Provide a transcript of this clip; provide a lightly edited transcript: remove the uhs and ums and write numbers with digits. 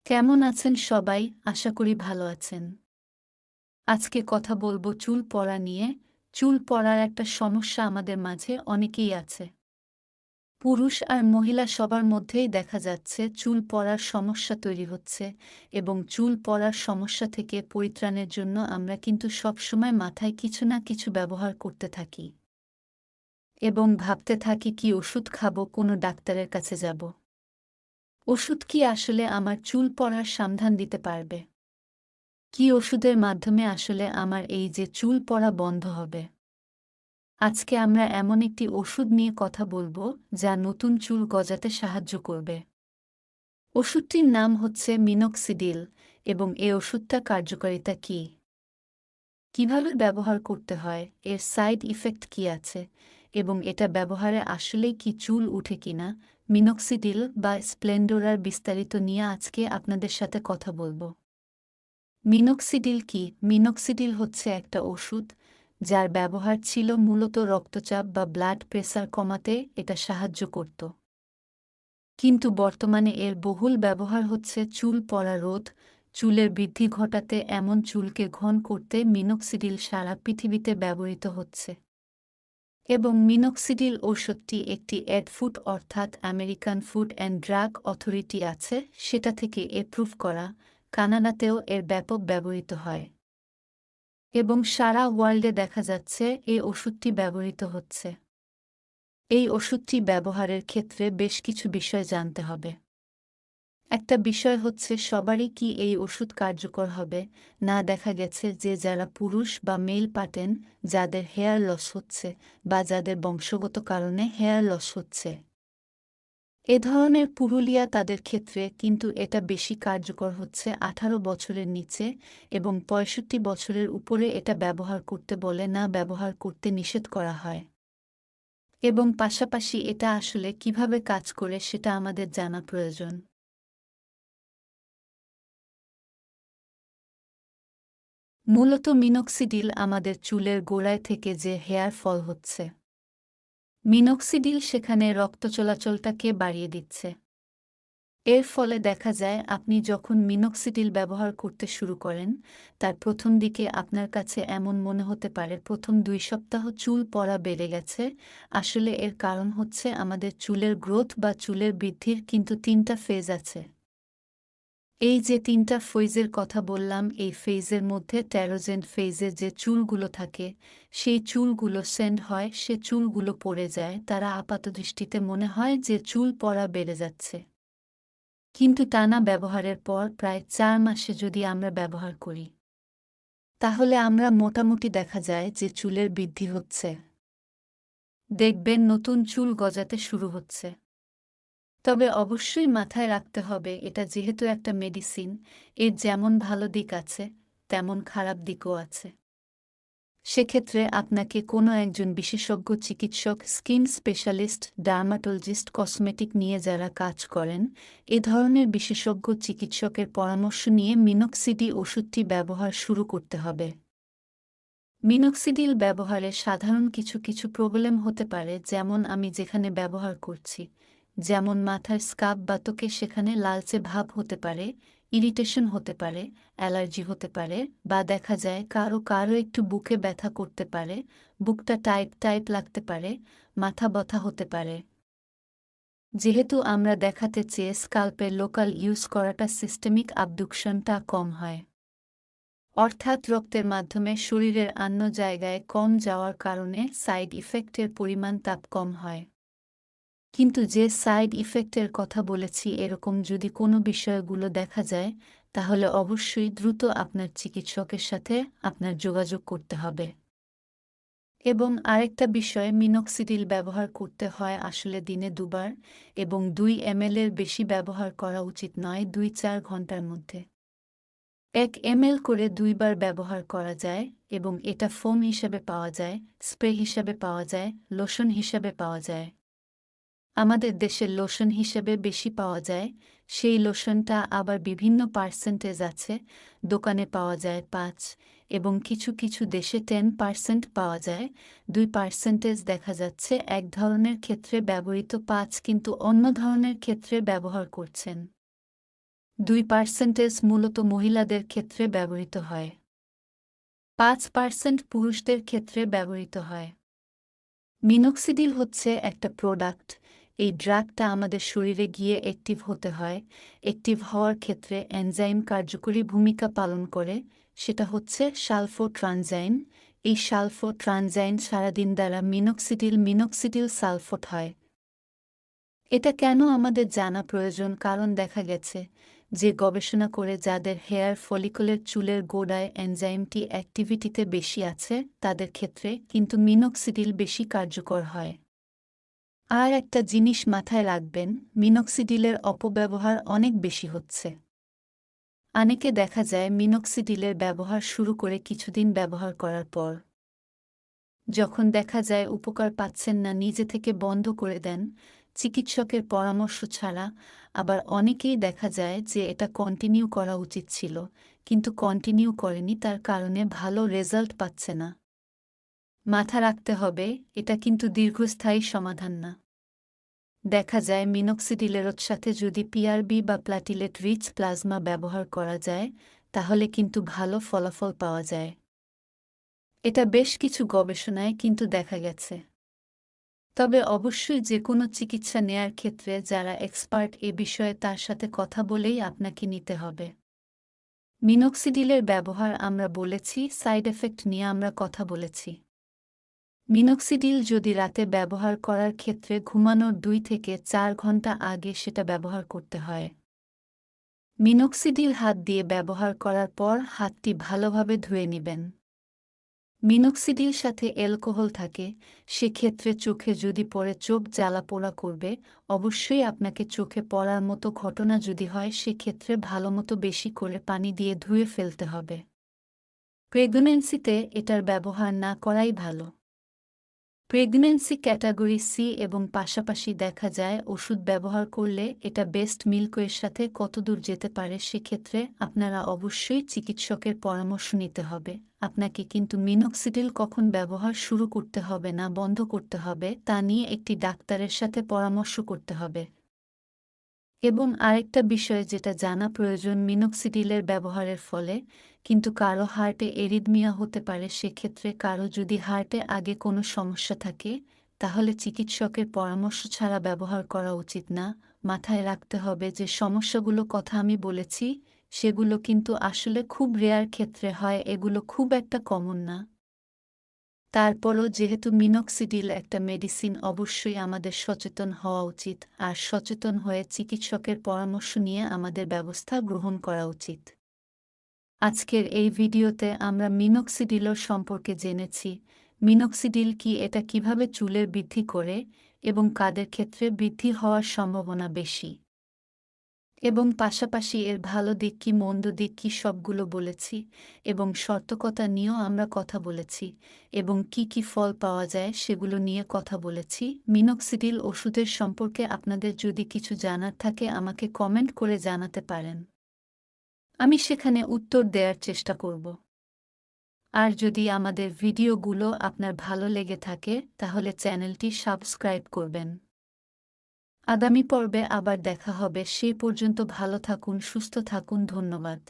কেমন আছেন সবাই? আশা করি ভালো আছেন। আজকে কথা বলবো চুল পড়া নিয়ে। চুল পড়ার একটা সমস্যা আমাদের মাঝে অনেকেই আছে। পুরুষ আর মহিলা সবার মধ্যেই দেখা যাচ্ছে চুল পড়ার সমস্যা তৈরি হচ্ছে এবং চুল পড়ার সমস্যা থেকে পরিত্রাণের জন্য আমরা কিন্তু সবসময় মাথায় কিছু না কিছু ব্যবহার করতে থাকি এবং ভাবতে থাকি কি ওষুধ খাবো, কোনো ডাক্তারের কাছে যাব। ওষুধ কি আসলে আমার চুল পড়ার সমাধান দিতে পারবে? কি ওষুধের মাধ্যমে আসলে আমার এই যে চুল পড়া বন্ধ হবে? আজকে আমরা এমন একটি ওষুধ নিয়ে কথা বলবো যা নতুন চুল গজাতে সাহায্য করবে। ওষুধটির নাম হচ্ছে মিনক্সিডিল এবং এই ওষুধটা কার্যকারিতা কী? কিভাবে ব্যবহার করতে হয়? এর সাইড ইফেক্ট কি আছে? এবং এটা ব্যবহারে আসলেই কি চুল উঠে কিনা? মিনক্সিডিল বা স্প্লেন্ডোরার বিস্তারিত নিয়ে আজকে আপনাদের সাথে কথা বলবো। মিনক্সিডিল কি? মিনক্সিডিল হচ্ছে একটা ওষুধ যার ব্যবহার ছিল মূলত রক্তচাপ বা ব্লাড প্রেসার কমাতে এটা সাহায্য করত। কিন্তু বর্তমানে এর বহুল ব্যবহার হচ্ছে চুল পড়া রোধ, চুলের বৃদ্ধি ঘটাতে, এমন চুলকে ঘন করতে মিনক্সিডিল সারা পৃথিবীতে ব্যবহৃত হচ্ছে। এবং মিনক্সিডিল ঔষধটি একটি এডফুড অর্থাৎ American food and drug authority আছে সেটা থেকে এপ্রুভ করা। কানাডাতেও এর ব্যাপক ব্যবহৃত হয় এবং সারা ওয়ার্ল্ডে দেখা যাচ্ছে এই ওষুধটি ব্যবহৃত হচ্ছে। এই ওষুধটি ব্যবহারের ক্ষেত্রে বেশ কিছু বিষয় জানতে হবে। একটা বিষয় হচ্ছে সবারই কি এই ওষুধ কার্যকর হবে না। দেখা গেছে যে যারা পুরুষ বা মেল পাটেন, যাদের হেয়ার লস হচ্ছে বা যাদের বংশগত কারণে হেয়ার লস হচ্ছে, এ ধরনের পুরুলিয়া তাদের ক্ষেত্রে কিন্তু এটা বেশি কার্যকর হচ্ছে 18 বছরের নিচে এবং 65 বছরের উপরে এটা ব্যবহার করতে বলে না, ব্যবহার করতে নিষেধ করা হয়। এবং পাশাপাশি এটা আসলে কিভাবে কাজ করে সেটা আমাদের জানা প্রয়োজন। মূলত মিনক্সিডিল আমাদের চুলের গোড়ায় থেকে যে হেয়ার ফল হচ্ছে, মিনক্সিডিল সেখানে রক্ত চলাচলটাকে বাড়িয়ে দিচ্ছে। এর ফলে দেখা যায় আপনি যখন মিনক্সিডিল ব্যবহার করতে শুরু করেন, তার প্রথম দিকে আপনার কাছে এমন মনে হতে পারে প্রথম 2 সপ্তাহ চুল পড়া বেড়ে গেছে। আসলে এর কারণ হচ্ছে আমাদের চুলের গ্রোথ বা চুলের বৃদ্ধির কিন্তু 3টা ফেজ আছে। এই যে 3টা ফেজের কথা বললাম, এই ফেজের মধ্যে টেরোজেন ফেজে যে চুলগুলো থাকে, সেই চুলগুলো সেন্ড হয়, সে চুলগুলো পড়ে যায়। তারা আপাতদৃষ্টিতে মনে হয় যে চুল পড়া বেড়ে যাচ্ছে। কিন্তু টানা ব্যবহারের পর প্রায় 4 মাসে যদি আমরা ব্যবহার করি, তাহলে আমরা মোটামুটি দেখা যায় যে চুলের বৃদ্ধি হচ্ছে। দেখবেন নতুন চুল গজাতে শুরু হচ্ছে। তবে অবশ্যই মাথায় রাখতে হবে এটা যেহেতু একটা মেডিসিন, এর যেমন ভালো দিক আছে, তেমন খারাপ দিকও আছে। সেক্ষেত্রে আপনাকে কোনো একজন বিশেষজ্ঞ চিকিৎসক, স্কিন স্পেশালিস্ট, ডার্মাটোলজিস্ট, কসমেটিক নিয়ে যারা কাজ করেন, এ ধরনের বিশেষজ্ঞ চিকিৎসকের পরামর্শ নিয়ে মিনক্সিডি ওষুধটি ব্যবহার শুরু করতে হবে। মিনক্সিডিল ব্যবহারে সাধারণ কিছু কিছু প্রবলেম হতে পারে, যেমন আমি যেখানে ব্যবহার করছি, যেমন মাথার স্কাব বা ত্বকে সেখানে লালচে ভাব হতে পারে, ইরিটেশন হতে পারে, অ্যালার্জি হতে পারে, বা দেখা যায় কারো কারো একটু বুকে ব্যথা করতে পারে, বুকটা টাইট টাইট লাগতে পারে, মাথা ব্যথা হতে পারে। যেহেতু আমরা দেখাতে চেয়ে স্কাল্পের লোকাল ইউজ করাটা, সিস্টেমিক আবডুকশনটা কম হয়, অর্থাৎ রক্তের মাধ্যমে শরীরের অন্য জায়গায় কম যাওয়ার কারণে সাইড ইফেক্টের পরিমাণ তাপ কম হয়। কিন্তু যে সাইড ইফেক্টের কথা বলেছি, এরকম যদি কোনো বিষয়গুলো দেখা যায়, তাহলে অবশ্যই দ্রুত আপনার চিকিৎসকের সাথে আপনার যোগাযোগ করতে হবে। এবং আরেকটা বিষয়, মিনক্সিডিল ব্যবহার করতে হয় আসলে দিনে 2 বার এবং 2 ml এর বেশি ব্যবহার করা উচিত নয় 2-4 ঘন্টার মধ্যে। 1 ml করে 2 বার ব্যবহার করা যায় এবং এটা ফোম হিসাবে পাওয়া যায়, স্প্রে হিসাবে পাওয়া যায়, লোশন হিসাবে পাওয়া যায়। আমাদের দেশে লোশন হিসেবে বেশি পাওয়া যায়, সেই লোশনটা আবার বিভিন্ন পার্সেন্টেজ আছে। দোকানে পাওয়া যায় 5 এবং কিছু কিছু দেশে 10% পাওয়া যায়। 2% দেখা যাচ্ছে এক ধরনের ক্ষেত্রে ব্যবহৃত 5 কিন্তু অন্য ধরনের ক্ষেত্রে ব্যবহার করছেন। 2% মূলত মহিলাদের ক্ষেত্রে ব্যবহৃত হয়। 5% পুরুষদের ক্ষেত্রে ব্যবহৃত হয়। মিনক্সিডিল হচ্ছে একটা প্রোডাক্ট। এই ড্রাগটা আমাদের শরীরে গিয়ে অ্যাক্টিভ হতে হয়। অ্যাক্টিভ হওয়ার ক্ষেত্রে এনজাইম কার্যকরী ভূমিকা পালন করে, সেটা হচ্ছে সালফোট্রানজাইন। এই সালফোট্রানজাইন সারাদিন দ্বারা মিনক্সিডিল সালফোট হয়। এটা কেন আমাদের জানা প্রয়োজন? কারণ দেখা গেছে যে গবেষণা করে যাদের হেয়ার ফলিকলের চুলের গোড়ায় এনজাইমটি অ্যাক্টিভিটিতে বেশি আছে তাদের ক্ষেত্রে কিন্তু মিনক্সিডিল বেশি কার্যকর হয়। আর একটা জিনিস মাথায় রাখবেন, মিনক্সিডিলের অপব্যবহার অনেক বেশি হচ্ছে। অনেকে দেখা যায় মিনক্সিডিলের ব্যবহার শুরু করে কিছুদিন ব্যবহার করার পর যখন দেখা যায় উপকার পাচ্ছেন না, নিজে থেকে বন্ধ করে দেন চিকিৎসকের পরামর্শ ছাড়া। আবার অনেকেই দেখা যায় যে এটা কন্টিনিউ করা উচিত ছিল, কিন্তু কন্টিনিউ করেনি, তার কারণে ভালো রেজাল্ট পাচ্ছে না। মাথা রাখতে হবে, এটা কিন্তু দীর্ঘস্থায়ী সমাধান না। দেখা যায় মিনক্সিডিলের সাথে যদি পিআরবি বা প্লাটিলেট রিচ প্লাজমা ব্যবহার করা যায় তাহলে কিন্তু ভালো ফলাফল পাওয়া যায়। এটা বেশ কিছু গবেষণায় কিন্তু দেখা গেছে। তবে অবশ্যই যে কোনো চিকিৎসা নেয়ার ক্ষেত্রে যারা এক্সপার্ট এ বিষয়ে তার সাথে কথা বলেই আপনাকে নিতে হবে। মিনক্সিডিলের ব্যবহার আমরা বলেছি, সাইড এফেক্ট নিয়ে আমরা কথা বলেছি। মিনক্সিডিল যদি রাতে ব্যবহার করার ক্ষেত্রে ঘুমানোর 2 থেকে 4 ঘন্টা আগে সেটা ব্যবহার করতে হয়। মিনক্সিডিল হাত দিয়ে ব্যবহার করার পর হাতটি ভালোভাবে ধুয়ে নেবেন। মিনক্সিডিল সাথে অ্যালকোহল থাকে, সেক্ষেত্রে চোখে যদি পড়ে চোখ জ্বালা-পোড়া করবে। অবশ্যই আপনাকে চোখে পড়ার মতো ঘটনা যদি হয় সেক্ষেত্রে ভালোমতো বেশি করে পানি দিয়ে ধুয়ে ফেলতে হবে। প্রেগন্যান্সিতে এটার ব্যবহার না করাই ভালো। প্রেগন্যান্সি ক্যাটাগরি সি এবং পাশাপাশি দেখা যায় ওষুধ ব্যবহার করলে এটা বেস্ট মিল্কের সাথে কতদূর যেতে পারে, সেক্ষেত্রে আপনারা অবশ্যই চিকিৎসকের পরামর্শ নিতে হবে। আপনাকে কিন্তু মিনক্সিডিল কখন ব্যবহার শুরু করতে হবে না বন্ধ করতে হবে তা নিয়ে একটি ডাক্তারের সাথে পরামর্শ করতে হবে। এবং আরেকটা বিষয় যেটা জানা প্রয়োজন, মিনক্সিডিলের ব্যবহারের ফলে কিন্তু কারো হার্টে এরিথমিয়া হতে পারে। সেক্ষেত্রে কারো যদি হার্টে আগে কোনো সমস্যা থাকে তাহলে চিকিৎসকের পরামর্শ ছাড়া ব্যবহার করা উচিত না। মাথায় রাখতে হবে যে সমস্যাগুলো কথা আমি বলেছি সেগুলো কিন্তু আসলে খুব রেয়ার ক্ষেত্রে হয়, এগুলো খুব একটা কমন না। তারপরও যেহেতু মিনক্সিডিল একটা মেডিসিন, অবশ্যই আমাদের সচেতন হওয়া উচিত, আর সচেতন হয়ে চিকিৎসকের পরামর্শ নিয়ে আমাদের ব্যবস্থা গ্রহণ করা উচিত। আজকের এই ভিডিওতে আমরা মিনক্সিডিলর সম্পর্কে জেনেছি। মিনক্সিডিল কি, এটা কিভাবে চুলের বৃদ্ধি করে এবং কাদের ক্ষেত্রে বৃদ্ধি হওয়ার সম্ভাবনা বেশি, এবং পাশাপাশি এর ভালো দিক কি মন্দ দিক কি সবগুলো বলেছি, এবং সতর্কতা নিয়েও আমরা কথা বলেছি, এবং কি কি ফল পাওয়া যায় সেগুলো নিয়ে কথা বলেছি। মিনক্সিডিল ওষুধের সম্পর্কে আপনাদের যদি কিছু জানার থাকে আমাকে কমেন্ট করে জানাতে পারেন, আমি সেখানে উত্তর দেওয়ার চেষ্টা করব। আর যদি আমাদের ভিডিওগুলো আপনার ভালো লেগে থাকে তাহলে চ্যানেলটি সাবস্ক্রাইব করবেন। আগামী পর্বে আবার দেখা হবে, সে পর্যন্ত ভালো থাকুন, সুস্থ থাকুন, ধন্যবাদ।